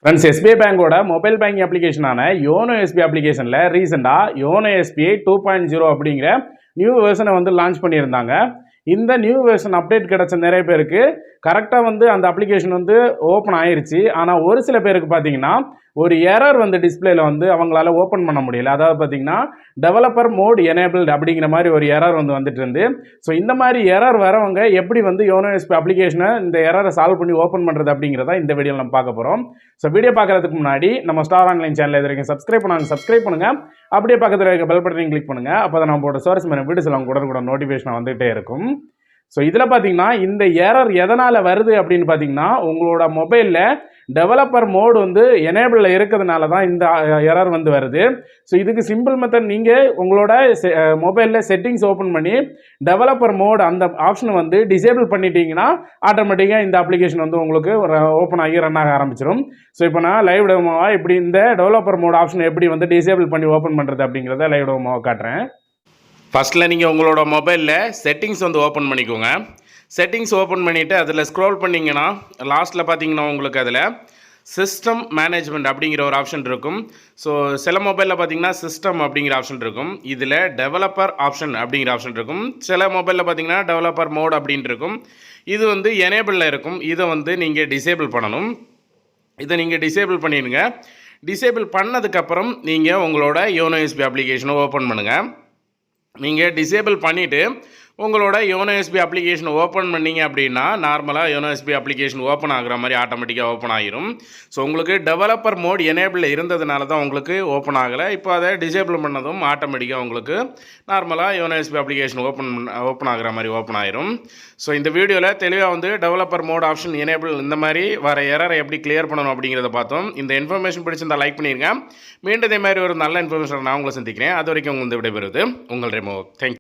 Friends, SBI பேங்கோட mobile banking அப்ளிகேஷனான YONO SBI அப்ளிகேஷனில் ரீசெண்டாக யோனோ எஸ்பிஐ 2.0 அப்படிங்கிற நியூ வெர்ஷனை வந்து லான்ச் பண்ணியிருந்தாங்க. இந்த நியூ வெர்ஷன் அப்டேட் கிடைச்ச நிறைய பேருக்கு கரெக்டாக அந்த அப்ளிகேஷன் ஓப்பன் ஆயிருச்சு. ஆனால் ஒரு சில பேருக்கு பார்த்தீங்கன்னா ஒரு எரர் டிஸ்பிளேல அவங்களால ஓப்பன் பண்ண முடியல. அதாவது பார்த்தீங்கன்னா டெவலப்பர் மோட் எனேபிள்டு அப்படிங்கிற மாதிரி ஒரு எரர் வந்துட்டு இருந்து. ஸோ இந்த மாதிரி எரர் வரவங்க எப்படி யோனோ எஸ்பிஐ அப்ளிகேஷனை இந்த எரரை சால்வ் பண்ணி ஓப்பன் பண்ணுறது அப்படிங்கிறத இந்த வீடியோவில் நம்ம பார்க்க போகிறோம். ஸோ வீடியோ பார்க்குறதுக்கு முன்னாடி நம்ம ஸ்டார் ஆன்லைன் சேனல் இது வரைக்கும் சப்ஸ்கிரைப் பண்ணுங்கள். அப்படியே பக்கத்தில் இருக்க பெல் பட்டனையும் கிளிக் பண்ணுங்கள். அப்போ தான் நம்ம போட்ட சோர்ஸ் வீடியோஸ் எல்லாம் கூட நோட்டிஃபிகேஷன் வந்துகிட்டே இருக்கும். ஸோ இதில் பார்த்தீங்கன்னா இந்த எரர் எதனால் வருது அப்படின்னு பார்த்தீங்கன்னா உங்களோட மொபைலில் டெவலப்பர் மோடு எனேபிளில் இருக்கிறதுனால தான் இந்த எரர் வருது. ஸோ இதுக்கு சிம்பிள் மெத்தட், நீங்கள் உங்களோட மொபைலில் செட்டிங்ஸ் ஓப்பன் பண்ணி டெவலப்பர் மோடு அந்த ஆப்ஷனை டிசேபிள் பண்ணிட்டீங்கன்னா ஆட்டோமேட்டிக்காக இந்த அப்ளிகேஷன் உங்களுக்கு ஓப்பன் ஆகி ரன் ஆக ஆரம்பிச்சிடும். ஸோ இப்போ நான் லைவ் டெமோவாக இப்படி இந்த டெவலப்பர் மோடு ஆப்ஷன் எப்படி டிசேபிள் பண்ணி ஓப்பன் பண்ணுறது அப்படிங்கிறத லைவ் டெமோவாக காட்டுறேன். ஃபஸ்ட்டில் நீங்கள் உங்களோட மொபைலில் செட்டிங்ஸ் ஓப்பன் பண்ணிக்கோங்க. செட்டிங்ஸ் ஓப்பன் பண்ணிவிட்டு அதில் ஸ்க்ரோல் பண்ணிங்கன்னா லாஸ்ட்டில் பார்த்தீங்கன்னா உங்களுக்கு அதில் சிஸ்டம் மேனேஜ்மெண்ட் அப்படிங்கிற ஒரு ஆப்ஷன் இருக்கும். ஸோ சில மொபைலில் பார்த்தீங்கன்னா சிஸ்டம் அப்படிங்கிற ஆப்ஷன் இருக்கும். இதில் டெவலப்பர் ஆப்ஷன் அப்படிங்கிற ஆப்ஷன் இருக்கும். சில மொபைலில் பார்த்தீங்கன்னா டெவலப்பர் மோட் அப்படின்ட்டு இருக்கும். இது எனேபிளில் இருக்கும். இதை நீங்கள் டிசேபிள் பண்ணணும். இதை நீங்கள் டிசேபிள் பண்ணிடுங்க. டிசேபிள் பண்ணதுக்கப்புறம் நீங்கள் உங்களோட யோனோ எஸ்பிஐ அப்ளிகேஷனை ஓப்பன் பண்ணுங்கள். நீங்கள் டிசேபிள் பண்ணிவிட்டு உங்களோட யோனோ எஸ்பிஐ அப்ளிகேஷன் ஓப்பன் பண்ணிங்க அப்படின்னா நார்மலாக யோனோ எஸ்பிஐ அப்ளிகேஷன் ஓப்பன் ஆகிற மாதிரி ஆட்டோமேட்டிக்காக ஓப்பன் ஆகிரும். ஸோ உங்களுக்கு டெவலப்பர் மோட் எனேபிளில் இருந்ததுனால தான் உங்களுக்கு ஓப்பன் ஆகலை. இப்போ அதை டிசேபிள் பண்ணதும் ஆட்டோமேட்டிக்காக உங்களுக்கு நார்மலாக யோனோ எஸ்பிஐ அப்ளிகேஷன் ஓப்பன் ஆகிற மாதிரி ஓப்பன் ஆகிரும். ஸோ இந்த வீடியோவில் தெளிவாக டெவலப்பர் மோட் ஆப்ஷன் எனேபிள் இந்த மாதிரி வர எரரை எப்படி கிளியர் பண்ணணும் அப்படிங்கிறத பார்த்தோம். இந்த இன்ஃபர்மேஷன் பிடிச்சிருந்தால் லைக் பண்ணிடுங்க. மீண்டும் இதே மாதிரி ஒரு நல்ல இன்ஃபர்மேஷன் நான் உங்களை சந்திக்கிறேன். அது வரைக்கும் உங்களுக்கு விடைபெறுவது உங்கள் ரெமோ. தேங்க்யூ.